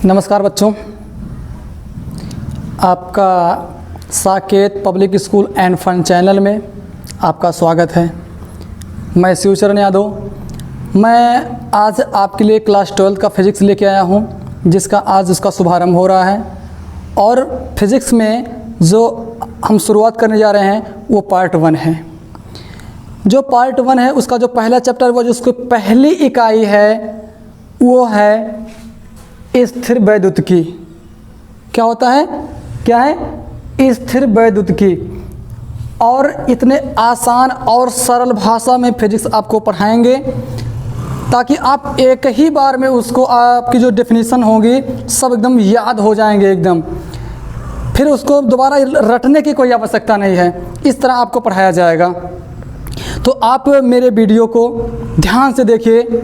नमस्कार बच्चों, आपका Saket public school and fun channel में आपका स्वागत है। मैं शिवचरण यादव। मैं आज आपके लिए क्लास 12 का फिज़िक्स लेके आया हूं, जिसका आज उसका शुभारंभ हो रहा है। और फिज़िक्स में जो हम शुरुआत करने जा रहे हैं वो पार्ट 1 है। जो पार्ट 1 है उसका जो पहला चैप्टर वो जो उसकी पहली इकाई है वो है स्थिर वैद्युतिकी। क्या होता है, क्या है? स्थिर वैद्युतिकी। और इतने आसान और सरल भाषा में फिजिक्स आपको पढ़ाएंगे ताकि आप एक ही बार में उसको आपकी जो डेफिनेशन होगी सब एकदम याद हो जाएंगे एकदम। फिर उसको दोबारा रटने की कोई आवश्यकता नहीं है, इस तरह आपको पढ़ाया जाएगा। तो आप मेरे वीडियो को ध्यान से देखिए।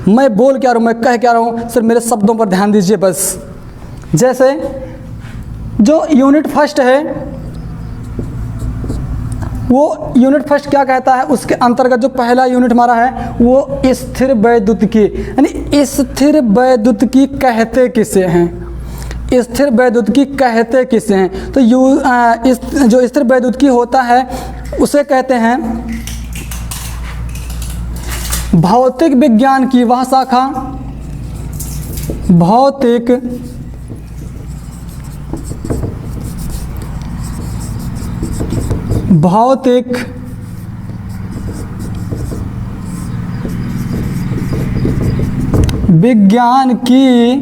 मैं बोल क्या रहा हूँ, मैं कह क्या रहा हूँ, सिर्फ मेरे शब्दों पर ध्यान दीजिए बस। जैसे जो यूनिट फर्स्ट है वो यूनिट फर्स्ट क्या कहता है, उसके अंतर्गत जो पहला यूनिट हमारा है वो स्थिर वैद्युतिकी। यानी स्थिर वैद्युतिकी कहते किसे हैं, स्थिर वैद्युतिकी कहते किसे हैं? तो जो स्थिर वैद्युतिकी होता है उसे कहते हैं भौतिक विज्ञान की वह शाखा, भौतिक विज्ञान की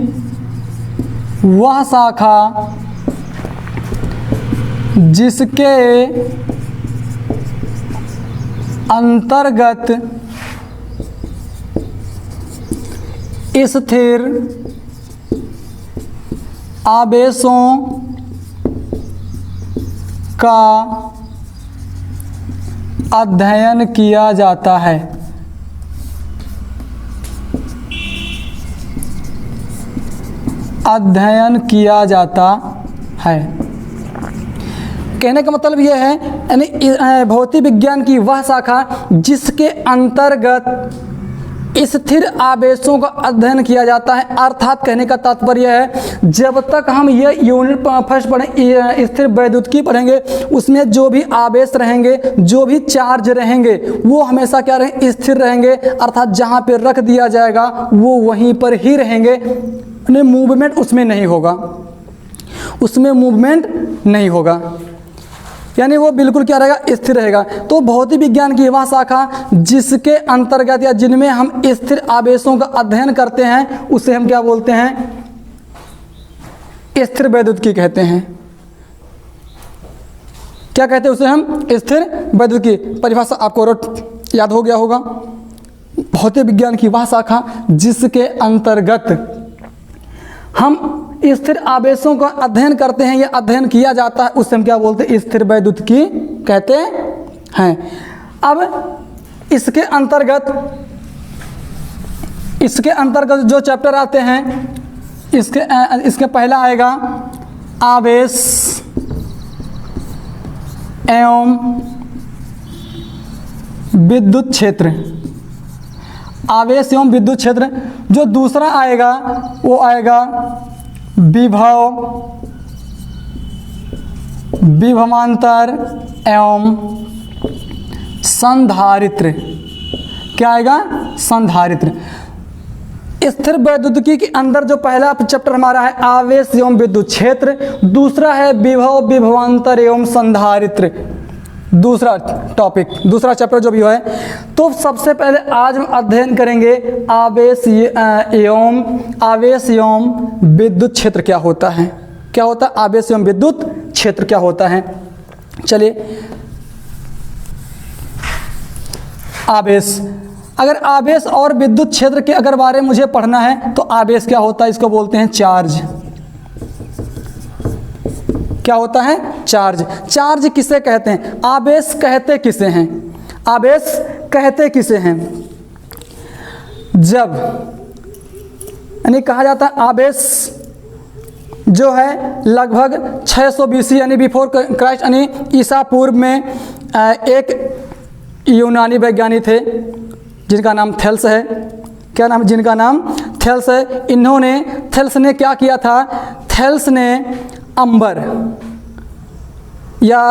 वह शाखा जिसके अंतर्गत स्थिर आवेशों का अध्ययन किया जाता है। अध्ययन किया जाता है कहने का मतलब यह है, यानी भौतिक विज्ञान की वह शाखा जिसके अंतर्गत स्थिर आवेशों का अध्ययन किया जाता है। अर्थात कहने का तात्पर्य है जब तक हम ये यूनिट फर्स्ट पढ़ें, स्थिर वैद्युतिकी पढ़ेंगे, उसमें जो भी आवेश रहेंगे, जो भी चार्ज रहेंगे वो हमेशा क्या रहेंगे, स्थिर रहेंगे। अर्थात जहाँ पे रख दिया जाएगा वो वहीं पर ही रहेंगे, मूवमेंट उसमें नहीं होगा, उसमें मूवमेंट नहीं होगा, यानी वो बिल्कुल क्या रहेगा, स्थिर रहेगा। तो भौतिक विज्ञान की वह शाखा जिसके अंतर्गत या जिनमें हम स्थिर आवेशों का अध्ययन करते हैं उसे हम क्या बोलते हैं, स्थिर वैद्युतिकी कहते हैं। क्या कहते हैं उसे हम, स्थिर वैद्युतिकी। परिभाषा आपको याद हो गया होगा। भौतिक विज्ञान की वह शाखा जिसके अंतर्गत हम स्थिर आवेशों का अध्ययन करते हैं या अध्ययन किया जाता है उसे हम क्या बोलते हैं, स्थिर वैद्युतिकी कहते हैं। अब इसके अंतर्गत जो चैप्टर आते हैं, इसके पहला आएगा आवेश एवं विद्युत क्षेत्र। आवेश एवं विद्युत क्षेत्र। जो दूसरा आएगा वो आएगा विभवांतर एवं संधारित्र। क्या आएगा, संधारित्र। स्थिर वैद्युतिकी के अंदर जो पहला चैप्टर हमारा है आवेश एवं विद्युत क्षेत्र, दूसरा है विभवांतर एवं संधारित्र। दूसरा टॉपिक, दूसरा चैप्टर जो भी है। तो सबसे पहले आज हम अध्ययन करेंगे आवेश एवं विद्युत क्षेत्र क्या होता है। क्या होता है आवेश एवं विद्युत क्षेत्र क्या होता है। चलिए, आवेश, अगर आवेश और विद्युत क्षेत्र के अगर बारे में मुझे पढ़ना है तो आवेश क्या होता है, इसको बोलते हैं चार्ज। क्या होता है, चार्ज। चार्ज किसे कहते हैं, आवेश कहते किसे हैं, आवेश कहते किसे हैं। जब यानी कहा जाता है आवेश जो है लगभग 600 BC यानी बिफोर क्राइस्ट यानी ईसा पूर्व में एक यूनानी वैज्ञानिक थे जिनका नाम थेल्स है। क्या नाम, जिनका नाम थेल्स है। इन्होंने थेल्स ने क्या किया था? थेल्स ने अंबर या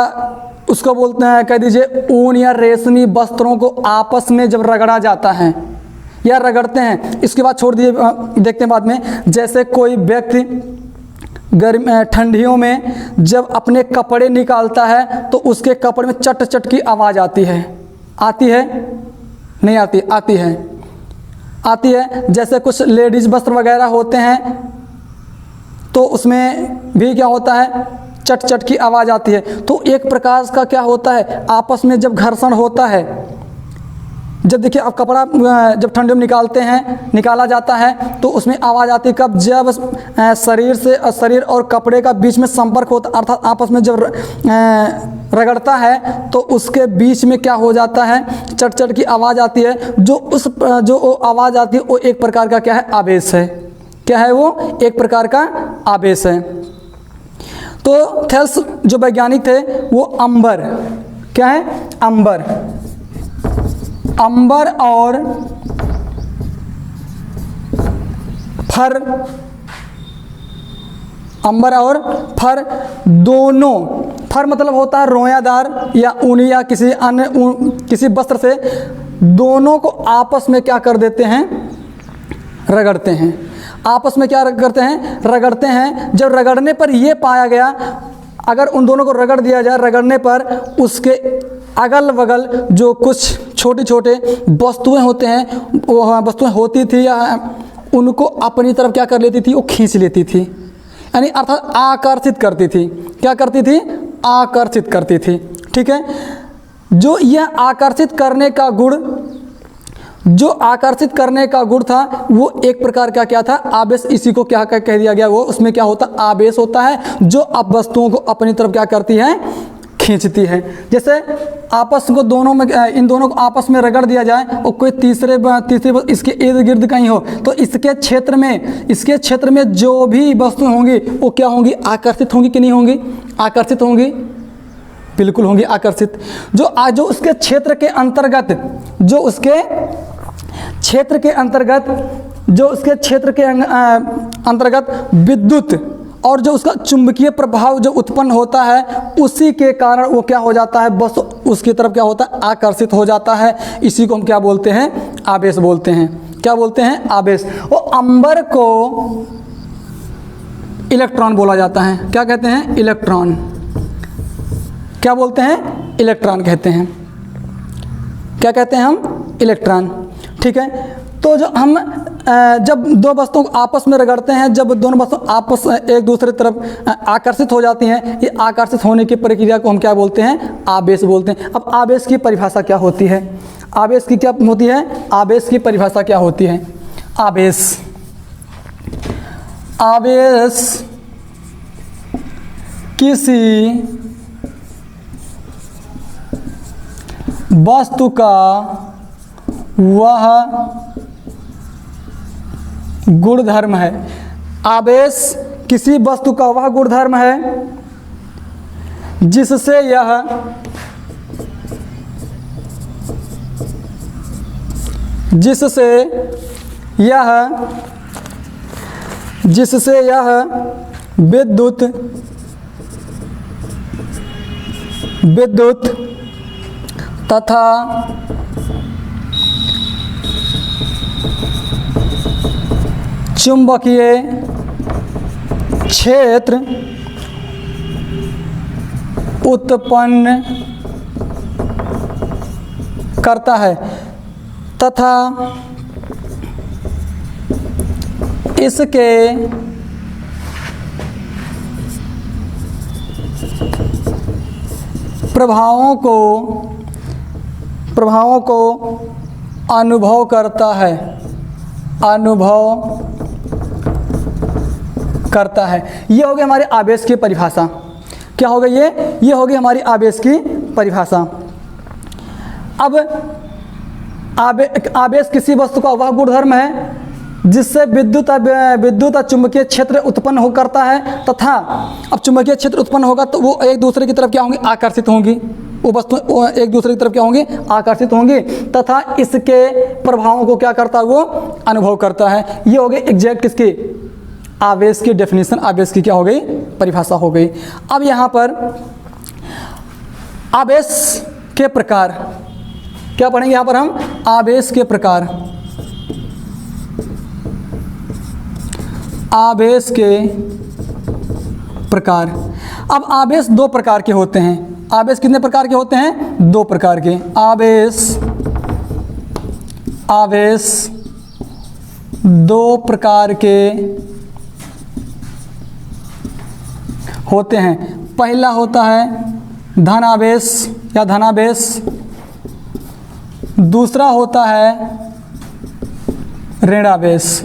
उसको बोलते हैं, कह दीजिए ऊन या रेशमी वस्त्रों को आपस में जब रगड़ा जाता है या रगड़ते हैं, इसके बाद छोड़ दिए, देखते हैं बाद में। जैसे कोई व्यक्ति गर्मी ठंडियों में जब अपने कपड़े निकालता है तो उसके कपड़े में चट चट की आवाज़ आती है। आती है? नहीं आती? आती है, आती है। जैसे कुछ लेडीज़ वस्त्र वगैरह होते हैं तो उसमें भी क्या होता है? चट चट की आवाज़ आती है। तो एक प्रकार का क्या होता है, आपस में जब घर्षण होता है, जब देखिए आप कपड़ा जब ठंडे में निकालते हैं, निकाला जाता है तो उसमें आवाज़ आती है कब? जब शरीर और कपड़े का बीच में संपर्क होता, अर्थात आपस में जब रगड़ता है तो उसके बीच में क्या हो जाता है? चट चट की आवाज़ आती है। जो आवाज़ आती है वो एक प्रकार का क्या है? आवेश है। क्या है वो? एक प्रकार का आवेश है। तो थेल्स जो वैज्ञानिक थे वो अंबर, क्या है? अंबर, अंबर और फर, अंबर और फर दोनों, फर मतलब होता है रोयादार या ऊनी या किसी अन्य किसी वस्त्र से, दोनों को आपस में क्या कर देते हैं? रगड़ते हैं। आपस में क्या करते हैं? रगड़ते हैं। जब रगड़ने पर यह पाया गया, अगर उन दोनों को रगड़ दिया जाए, रगड़ने पर उसके अगल बगल जो कुछ छोटे छोटे वस्तुएं होते हैं, वो वस्तुएं होती थी या उनको अपनी तरफ क्या कर लेती थी? वो खींच लेती थी, यानी अर्थात आकर्षित करती थी। क्या करती थी? आकर्षित करती थी। ठीक है। जो यह आकर्षित करने का गुण, जो आकर्षित करने का गुण था वो एक प्रकार का क्या था? आवेश। इसी को क्या कह दिया गया? वो उसमें क्या होता? आवेश होता है, जो अब वस्तुओं को अपनी तरफ क्या करती है? खींचती है। जैसे आपस को दोनों में, इन दोनों को आपस में रगड़ दिया जाए और कोई तीसरे इसके इर्द गिर्द कहीं हो तो इसके क्षेत्र में जो भी वस्तुएं होंगी वो क्या होंगी? आकर्षित होंगी कि नहीं होंगी? आकर्षित होंगी, बिल्कुल होंगी आकर्षित। जो उसके क्षेत्र के अंतर्गत विद्युत और जो उसका चुंबकीय प्रभाव जो उत्पन्न होता है, उसी के कारण वो क्या हो जाता है? बस उसकी तरफ क्या होता है? आकर्षित हो जाता है। इसी को हम क्या बोलते हैं? आवेश बोलते हैं। क्या बोलते हैं? आवेश। वो अंबर को इलेक्ट्रॉन बोला जाता है। क्या कहते हैं? इलेक्ट्रॉन। क्या बोलते हैं? इलेक्ट्रॉन कहते हैं। क्या कहते हैं हम? इलेक्ट्रॉन। ठीक है। तो जब दो वस्तुओं को आपस में रगड़ते हैं, जब दोनों वस्तु आपस एक दूसरे तरफ आकर्षित हो जाती हैं, ये आकर्षित होने की प्रक्रिया को हम क्या बोलते हैं? आवेश बोलते हैं। अब आवेश की परिभाषा क्या होती है? आवेश की क्या होती है? आवेश की परिभाषा क्या होती है? आवेश किसी वस्तु का वह गुणधर्म है। आवेश किसी वस्तु का वह गुणधर्म है जिससे यह विद्युत तथा चुंबकीय क्षेत्र उत्पन्न करता है तथा इसके प्रभावों को अनुभव करता है। ये हो गई हमारे आवेश की परिभाषा। क्या हो गई ये हो गई हमारी आवेश की परिभाषा। अब आवेश किसी वस्तु का वह गुणधर्म है जिससे विद्युत और चुंबकीय क्षेत्र उत्पन्न हो करता है तथा अब चुंबकीय क्षेत्र उत्पन्न होगा तो वो एक दूसरे की तरफ क्या होंगी? आकर्षित होंगी। वो वस्तु एक दूसरे की तरफ क्या होंगी? आकर्षित होंगी तथा इसके प्रभावों को क्या करता है? वो अनुभव करता है। ये हो गई एग्जैक्ट किसकी? आवेश की डेफिनेशन, आवेश की क्या हो गई, परिभाषा हो गई। अब यहाँ पर आवेश के प्रकार क्या पढ़ेंगे, यहाँ पर हम आवेश के प्रकार, आवेश के प्रकार। अब आवेश दो प्रकार के होते हैं। आवेश कितने प्रकार के होते हैं, दो प्रकार के। आवेश दो प्रकार के होते हैं। पहला होता है धन आवेश या धनावेश, दूसरा होता है ऋणावेश।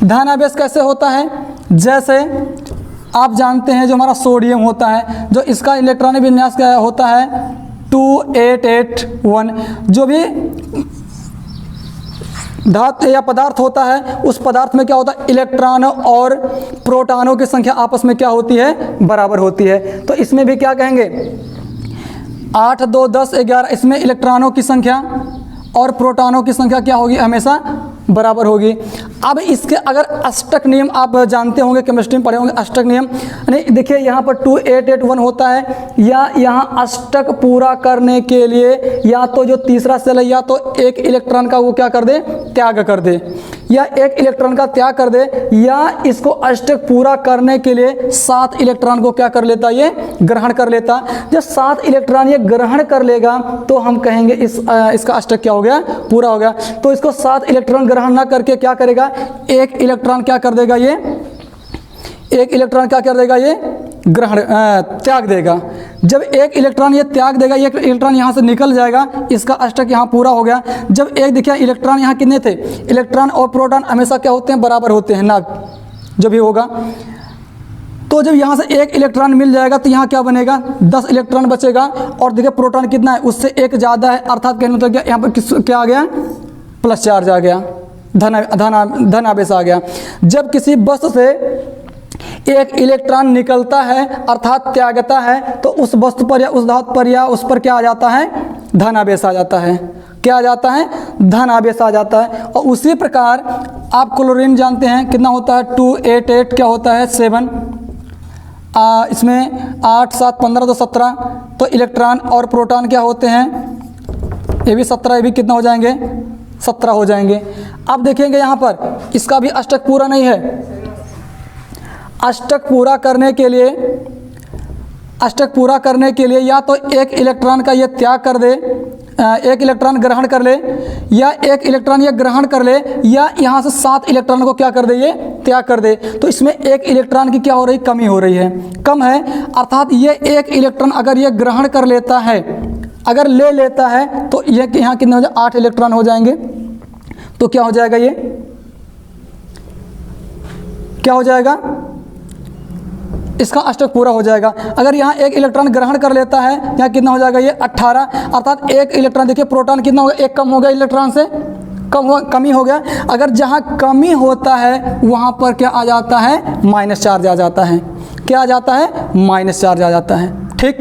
धनावेश कैसे होता है, जैसे आप जानते हैं जो हमारा सोडियम होता है, जो इसका इलेक्ट्रॉनिक विन्यास क्या होता है 2881। जो भी धातु या पदार्थ होता है, उस पदार्थ में क्या होता है, इलेक्ट्रॉनों और प्रोटॉनों की संख्या आपस में क्या होती है, बराबर होती है। तो इसमें भी क्या कहेंगे 8, 2, 10, 11, इसमें इलेक्ट्रॉनों की संख्या और प्रोटॉनों की संख्या क्या होगी, हमेशा बराबर होगी। अब इसके अगर अष्टक नियम आप जानते होंगे, केमिस्ट्री में पढ़े होंगे अष्टक नियम। नहीं देखिए यहाँ पर 2881 होता है, या यहाँ अष्टक पूरा करने के लिए या तो जो तीसरा सेल है या तो एक इलेक्ट्रॉन का वो क्या कर दे, त्याग कर दे, या एक इलेक्ट्रॉन का त्याग कर दे, या इसको अष्टक पूरा करने के लिए 7 इलेक्ट्रॉन को क्या कर लेता, ये ग्रहण कर लेता। जब 7 इलेक्ट्रॉन ये ग्रहण कर लेगा तो हम कहेंगे इसका अष्टक क्या हो गया, पूरा हो गया। तो इसको 7 इलेक्ट्रॉन ग्रहण ना करके क्या करेगा, एक इलेक्ट्रॉन क्या कर देगा, ये एक इलेक्ट्रॉन क्या कर देगा, ये ग्रहण त्याग देगा। जब एक इलेक्ट्रॉन ये त्याग देगा, एक इलेक्ट्रॉन यहाँ से निकल जाएगा, इसका अष्टक यहाँ पूरा हो गया। जब एक देखिए इलेक्ट्रॉन यहाँ कितने थे, इलेक्ट्रॉन और प्रोटॉन हमेशा क्या होते हैं, बराबर होते हैं ना, जो भी होगा। तो जब यहाँ से एक इलेक्ट्रॉन मिल जाएगा तो यहाँ क्या बनेगा, 10 इलेक्ट्रॉन बचेगा। और देखिए प्रोटॉन कितना है, उससे एक ज़्यादा है, अर्थात कहने मतलब क्या यहाँ पर क्या आ गया, प्लस चार्ज आ गया, धन आवेश आ गया। जब किसी वस्तु से एक इलेक्ट्रॉन निकलता है अर्थात त्यागता है, तो उस वस्तु पर या उस धातु पर या उस पर क्या आ जाता है, धन आवेश आ जाता है। क्या आ जाता है, धन आवेश आ जाता है। और उसी प्रकार आप क्लोरीन जानते हैं कितना होता है, 288 क्या होता है 7, इसमें 8, 7, 15, 2, 17। तो इलेक्ट्रॉन और प्रोटॉन क्या होते हैं, ये भी 17, ये भी कितना हो जाएंगे, 17 हो जाएंगे। अब देखेंगे यहाँ पर इसका भी अष्टक पूरा नहीं है। अष्टक पूरा करने के लिए, अष्टक पूरा करने के लिए या तो एक इलेक्ट्रॉन का ये त्याग कर दे, एक इलेक्ट्रॉन ग्रहण कर ले, या एक इलेक्ट्रॉन ये ग्रहण कर ले, या यहाँ से 7 इलेक्ट्रॉन को क्या कर दे, ये त्याग कर दे। तो इसमें एक इलेक्ट्रॉन की क्या हो रही, कमी हो रही है, कम है। अर्थात ये एक इलेक्ट्रॉन अगर ये ग्रहण कर लेता है, अगर ले लेता है, तो ये यहाँ कितने हो जाए, 8 इलेक्ट्रॉन हो जाएंगे। तो क्या हो जाएगा, ये क्या हो जाएगा, इसका अष्टक पूरा हो जाएगा। अगर यहाँ एक इलेक्ट्रॉन ग्रहण कर लेता है, यहाँ कितना हो जाएगा, ये 18। अर्थात एक इलेक्ट्रॉन देखिए प्रोटॉन कितना हो गया, एक कम हो गया, इलेक्ट्रॉन से कमी हो गया। अगर जहाँ कमी होता है वहाँ पर क्या आ जाता है, माइनस चार्ज आ जाता है। क्या आ जाता है, माइनस चार्ज आ जाता है। ठीक,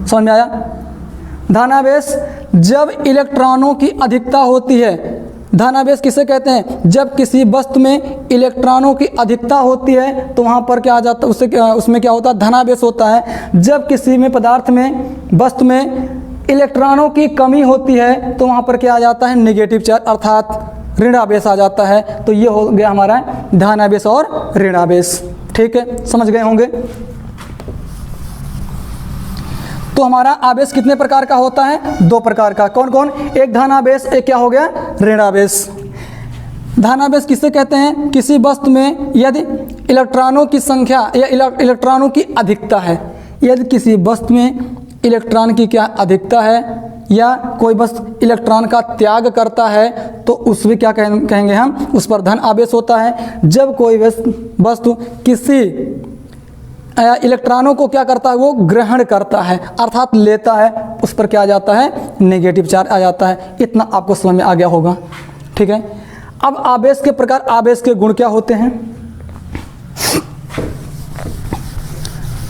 समझ में आया। धनावेश जब इलेक्ट्रॉनों की अधिकता होती है, धनावेश किसे कहते हैं, जब किसी वस्तु में इलेक्ट्रॉनों की अधिकता होती है तो वहाँ पर क्या आ जाता है, उसमें क्या होता है, धनावेश होता है। जब किसी में पदार्थ में, वस्तु में इलेक्ट्रॉनों की कमी होती है तो वहाँ पर क्या आ जाता है, नेगेटिव चार्ज अर्थात ऋणावेश आ जाता है। तो ये हो गया हमारा धनावेश और ऋणावेश। ठीक है, समझ गए होंगे। तो हमारा आवेश कितने प्रकार का होता है, 2 प्रकार का। कौन कौन, एक धनावेश, एक क्या हो गया, ऋणावेश। धनावेश किसे कहते हैं, किसी वस्तु में यदि इलेक्ट्रॉनों की संख्या या इलेक्ट्रॉनों की अधिकता है, यदि किसी वस्तु में इलेक्ट्रॉन की क्या अधिकता है, या कोई वस्तु इलेक्ट्रॉन का त्याग करता है, तो उसमें क्या कहेंगे हम, उस पर धन आवेश होता है। जब कोई वस्तु किसी इलेक्ट्रॉनों को क्या करता है, वो ग्रहण करता है अर्थात लेता है, उस पर क्या आ जाता है, नेगेटिव चार्ज आ जाता है। इतना आपको समझ में आ गया होगा। ठीक है, अब आवेश के प्रकार, आवेश के गुण क्या होते हैं।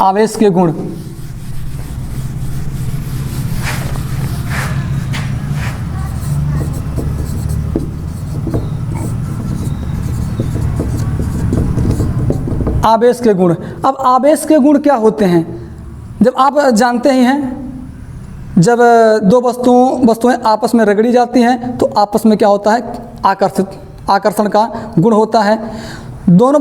आवेश के गुण, आवेश के गुण। अब आवेश के गुण क्या होते हैं? जब आप जानते ही हैं, जब दो वस्तुएं आपस में रगड़ी जाती हैं तो आपस में क्या होता है? आकर्षण का गुण होता है। दोनों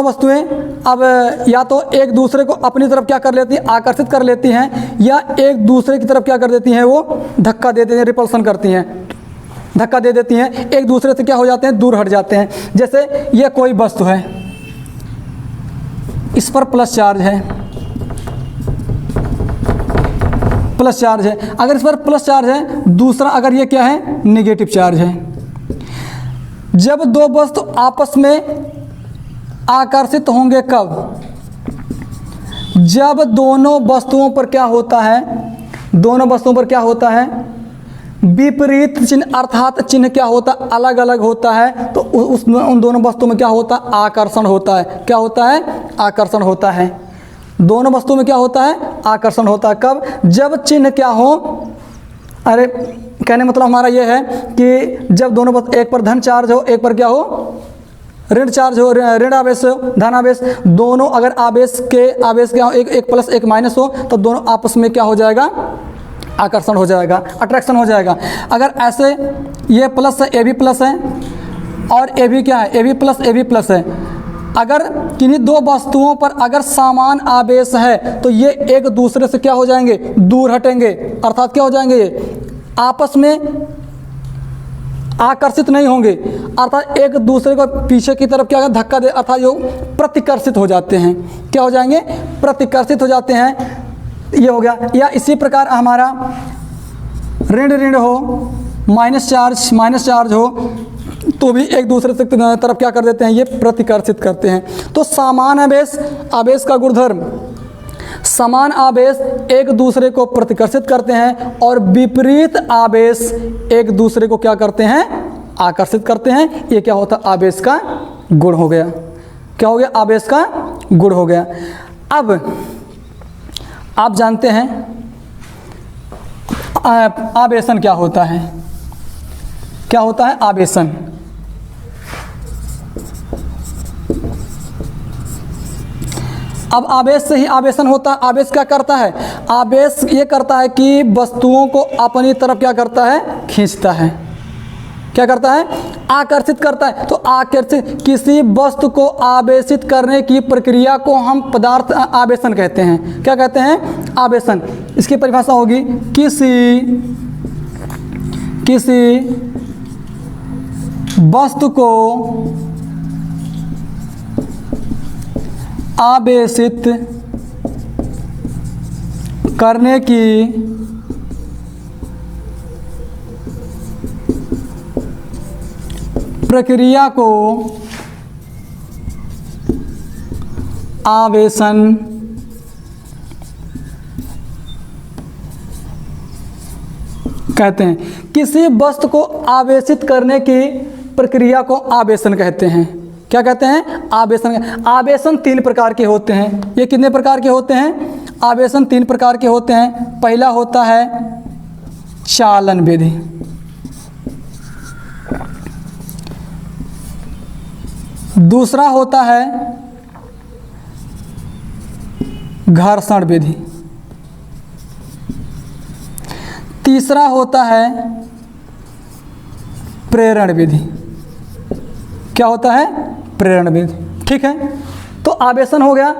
वस्तुएं अब या तो एक दूसरे को अपनी तरफ क्या कर लेती हैं? आकर्षित कर लेती हैं, या एक दूसरे की तरफ क्या कर देती हैं? वो धक्का दे देती हैं, रिपल्सन करती हैं, धक्का दे देती हैं, एक दूसरे से क्या हो जाते हैं? दूर हट जाते हैं। जैसे ये कोई वस्तु है, इस पर प्लस चार्ज है, प्लस चार्ज है। अगर इस पर प्लस चार्ज है, दूसरा अगर ये क्या है? नेगेटिव चार्ज है। जब दो वस्तु आपस में आकर्षित होंगे कब? जब दोनों वस्तुओं पर क्या होता है? दोनों वस्तुओं पर क्या होता है? विपरीत चिन्ह, अर्थात चिन्ह क्या होता है? अलग अलग होता है। तो उन दोनों वस्तुओं में क्या होता है? आकर्षण होता है। क्या होता है? आकर्षण होता है। दोनों वस्तुओं में क्या होता है? आकर्षण होता है। कब? जब चिन्ह क्या हो? अरे कहने मतलब हमारा ये है कि जब दोनों वस्तु, एक पर धन चार्ज हो, एक पर क्या हो? ऋण चार्ज हो, ऋण आवेश हो, धन आवेश। दोनों अगर आवेश क्या हो? एक प्लस एक माइनस हो, तो दोनों आपस में क्या हो जाएगा? आकर्षण हो जाएगा, अट्रैक्शन हो जाएगा। अगर ऐसे ये प्लस है, ए भी प्लस है, और ए भी क्या है? ए भी प्लस है। अगर किन्हीं दो वस्तुओं पर अगर समान आवेश है तो ये एक दूसरे से क्या हो जाएंगे? दूर हटेंगे। अर्थात क्या हो जाएंगे? ये आपस में आकर्षित नहीं होंगे, अर्थात एक दूसरे को पीछे की तरफ क्या धक्का दे, अर्थात ये प्रतिकर्षित हो जाते हैं। क्या हो जाएंगे? प्रतिकर्षित हो जाते हैं। ये हो गया। या इसी प्रकार हमारा ऋण हो, माइनस चार्ज हो, तो भी एक दूसरे से तरफ क्या कर देते हैं? ये प्रतिकर्षित करते हैं। तो समान आवेश का गुणधर्म, समान आवेश एक दूसरे को प्रतिकर्षित करते हैं, और विपरीत आवेश एक दूसरे को क्या करते हैं? आकर्षित करते हैं। ये क्या होता है? आवेश का गुण हो गया। क्या हो गया? आवेश का गुण हो गया। अब आप जानते हैं आवेशन क्या होता है? क्या होता है आवेशन? अब आवेश से ही आवेशन होता है। आवेश क्या करता है? आवेश ये करता है कि वस्तुओं को अपनी तरफ क्या करता है? खींचता है। क्या करता है? आकर्षित करता है। तो आकर्षित, किसी वस्तु को आवेशित करने की प्रक्रिया को हम पदार्थ आवेशन कहते हैं। क्या कहते हैं? आवेशन। इसकी परिभाषा होगी किसी वस्तु को आवेशित करने की प्रक्रिया को आवेशन कहते हैं। किसी वस्तु को आवेशित करने की प्रक्रिया को आवेशन कहते हैं। क्या कहते हैं? आवेशन। आवेशन 3 प्रकार के होते हैं। ये कितने प्रकार के होते हैं? आवेशन 3 प्रकार के होते हैं। पहला होता है चालन विधि, दूसरा होता है घर्षण विधि, तीसरा होता है प्रेरण विधि। क्या होता है? प्रेरण विधि। ठीक है। तो आवेशन हो गया।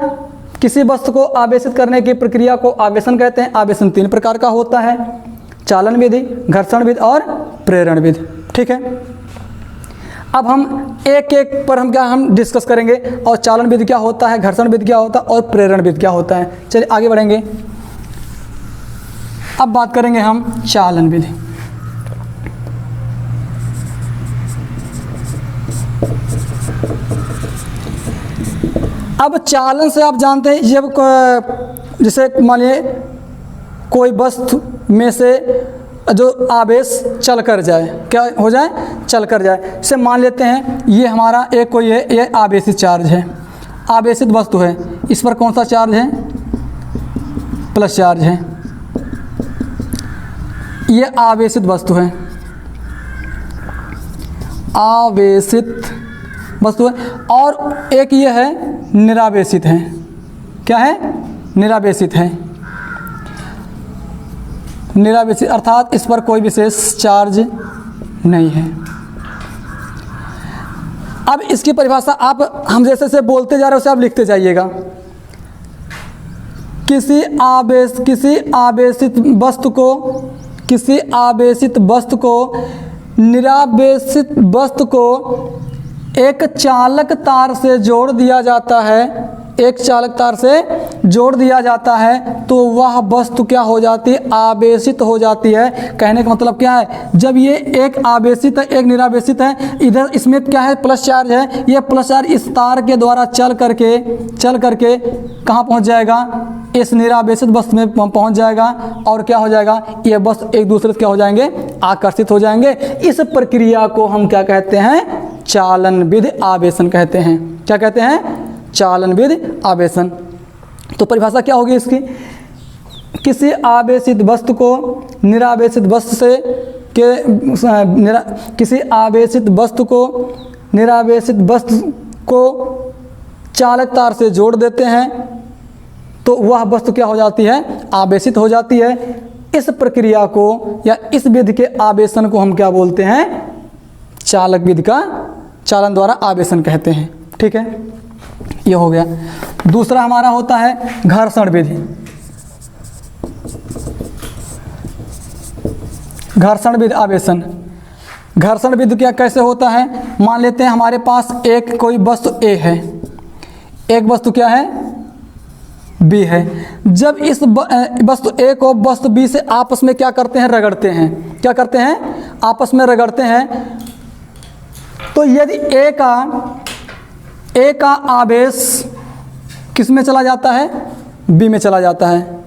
किसी वस्तु को आवेशित करने की प्रक्रिया को आवेशन कहते हैं। आवेशन 3 प्रकार का होता है, चालन विधि, घर्षण विधि और प्रेरण विधि। ठीक है। अब हम एक एक पर हम डिस्कस करेंगे, और चालन विधि क्या होता है, घर्षण विधि क्या होता है और प्रेरण विधि क्या होता है। चलिए आगे बढ़ेंगे। अब बात करेंगे हम चालन विधि। अब चालन से आप जानते हैं, जब जैसे मान लीजिए कोई वस्तु में से जो आवेश चल कर जाए, क्या हो जाए? चल कर जाए। इसे मान लेते हैं ये हमारा एक कोई है, ये आवेशित चार्ज है, आवेशित वस्तु है। इस पर कौन सा चार्ज है? प्लस चार्ज है। ये आवेशित वस्तु है, आवेशित वस्तु है। और एक ये है निरावेशित है। क्या है? निरावेशित है। निरावेशित अर्थात इस पर कोई विशेष चार्ज नहीं है। अब इसकी परिभाषा आप हम जैसे से बोलते जा रहे हो उसे आप लिखते जाइएगा। किसी आवेशित वस्तु को निरावेशित वस्तु को एक चालक तार से जोड़ दिया जाता है, एक चालक तार से जोड़ दिया जाता है तो वह वस्तु क्या हो जाती है? आवेशित हो जाती है। कहने का मतलब क्या है? जब ये एक आवेशित है, एक निरावेशित है, इधर इसमें क्या है? प्लस चार्ज है। ये प्लस चार्ज इस तार के द्वारा चल करके कहाँ पहुँच जाएगा? इस निरावेशित वस्तु में पहुँच जाएगा और क्या हो जाएगा? ये वस्तु एक दूसरे से क्या हो जाएंगे? आकर्षित हो जाएंगे। इस प्रक्रिया को हम क्या कहते हैं? चालन विधि आवेशन कहते हैं। क्या कहते हैं? चालन विधि आवेशन। तो परिभाषा क्या होगी इसकी? किसी आवेशित वस्तु को निरावेशित वस्तु से किसी आवेशित वस्तु को निरावेशित वस्तु को चालक तार से जोड़ देते हैं तो वह वस्तु क्या हो जाती है? आवेशित हो जाती है। इस प्रक्रिया को या इस विधि के आवेशन को हम क्या बोलते हैं? चालक विधि का चालन द्वारा आवेशन कहते हैं। ठीक है, ये हो गया। दूसरा हमारा होता है घर्षण विधि। घर्षण विधि आवेशन। घर्षण विधि क्या कैसे होता है? मान लेते हैं हमारे पास एक कोई वस्तु A है, एक वस्तु क्या है? B है। जब इस वस्तु A को वस्तु B से आपस में क्या करते हैं? रगड़ते हैं। क्या करते हैं? आपस में रगड़ते हैं। तो यदि A का आवेश किस में चला जाता है? B में चला जाता है।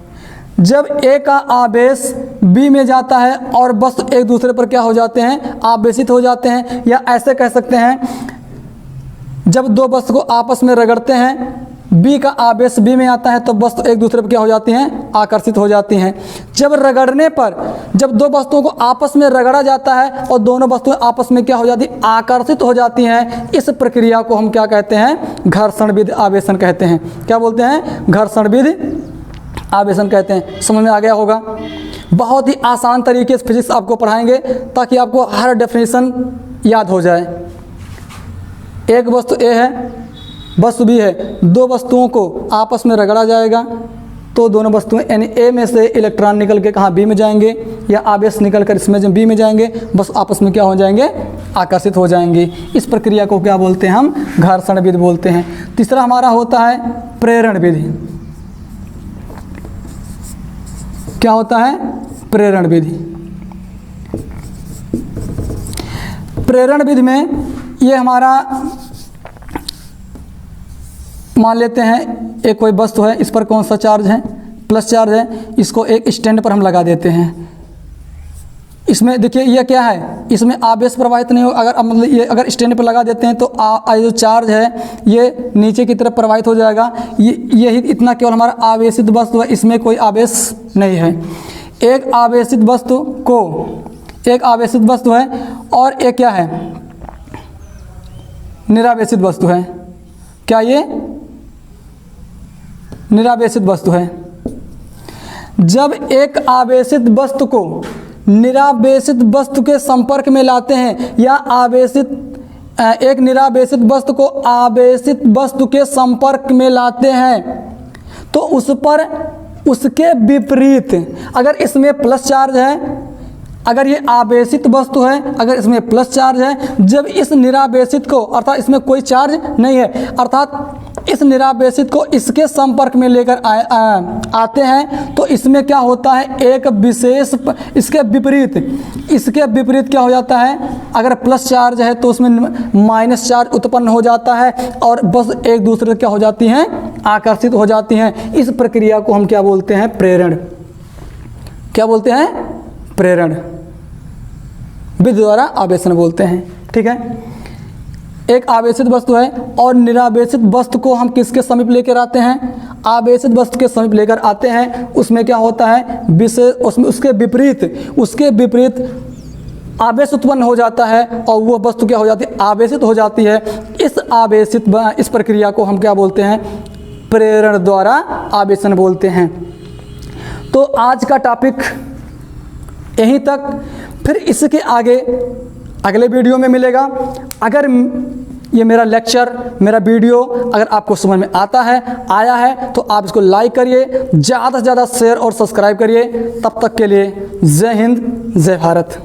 जब A का आवेश B में जाता है और वस्तु एक दूसरे पर क्या हो जाते हैं? आवेशित हो जाते हैं। या ऐसे कह सकते हैं, जब दो वस्तु को आपस में रगड़ते हैं, B का आवेश B में आता है तो वस्तु एक दूसरे पर क्या हो जाती हैं? आकर्षित हो जाती हैं। जब रगड़ने पर, जब दो वस्तुओं को आपस में रगड़ा जाता है और दोनों वस्तुएं आपस में क्या हो जाती? आकर्षित हो जाती हैं। इस प्रक्रिया को हम क्या कहते हैं? घर्षण विधि आवेशन कहते हैं। क्या बोलते हैं? घर्षण विधि आवेशन कहते हैं। समझ में आ गया होगा? बहुत ही आसान तरीके से फिजिक्स आपको पढ़ाएंगे ताकि आपको हर डेफिनेशन याद हो जाए। एक वस्तु A है, वस्तु B है, दो वस्तुओं को आपस में रगड़ा जाएगा तो दोनों वस्तुएं यानी A में से इलेक्ट्रॉन निकल के कहाँ? B में जाएंगे, या आवेश निकल कर इसमें जब B में जाएंगे, बस आपस में क्या हो जाएंगे? आकर्षित हो जाएंगे। इस प्रक्रिया को क्या बोलते हैं? हम घर्षण विधि बोलते हैं। तीसरा हमारा होता है प्रेरण विधि। क्या होता है? प्रेरण विधि। प्रेरण विधि में ये हमारा मान लेते हैं एक कोई वस्तु है, इस पर कौन सा चार्ज है? प्लस चार्ज है। इसको एक स्टैंड पर हम लगा देते हैं। इसमें देखिए ये क्या है? इसमें आवेश प्रवाहित नहीं हो। अगर मतलब ये अगर स्टैंड पर लगा देते हैं तो जो चार्ज है ये नीचे की तरफ प्रवाहित हो जाएगा। यही इतना केवल हमारा आवेशित वस्तु है, इसमें कोई आवेश नहीं है। एक आवेशित वस्तु है और एक क्या है? निरावेशित वस्तु है। क्या ये? निरावेशित वस्तु है। जब एक आवेशित वस्तु को निरावेशित वस्तु के संपर्क में लाते हैं या एक निरावेशित वस्तु को आवेशित वस्तु के संपर्क में लाते हैं तो उस पर उसके विपरीत, अगर इसमें प्लस चार्ज है, अगर ये आवेशित वस्तु है, अगर इसमें प्लस चार्ज है, जब इस निरावेशित को अर्थात इसमें कोई चार्ज नहीं है, अर्थात इस निरावेशित को इसके संपर्क में लेकर आते हैं तो इसमें क्या होता है? एक विशेष इसके विपरीत क्या हो जाता है? अगर प्लस चार्ज है तो उसमें माइनस चार्ज उत्पन्न हो जाता है और बस एक दूसरे क्या हो जाती हैं? आकर्षित हो जाती हैं। इस प्रक्रिया को हम क्या बोलते हैं? प्रेरण। क्या बोलते हैं? प्रेरण विधि द्वारा आवेशन बोलते हैं। ठीक है, एक आवेशित वस्तु है और निरावेशित वस्तु को हम किसके समीप लेकर आते हैं? आवेशित वस्तु के समीप लेकर आते हैं। उसमें क्या होता है? विशेष उसके विपरीत आवेश उत्पन्न हो जाता है और वो वस्तु क्या हो जाती है, आवेशित हो जाती है। इस प्रक्रिया को हम क्या बोलते हैं, प्रेरण द्वारा आवेशन बोलते हैं। तो आज का टॉपिक यहीं तक, फिर इसके आगे अगले वीडियो में मिलेगा। अगर ये मेरा लेक्चर, मेरा वीडियो अगर आपको समझ में आया है तो आप इसको लाइक करिए, ज़्यादा से ज़्यादा शेयर और सब्सक्राइब करिए। तब तक के लिए जय हिंद, जय भारत।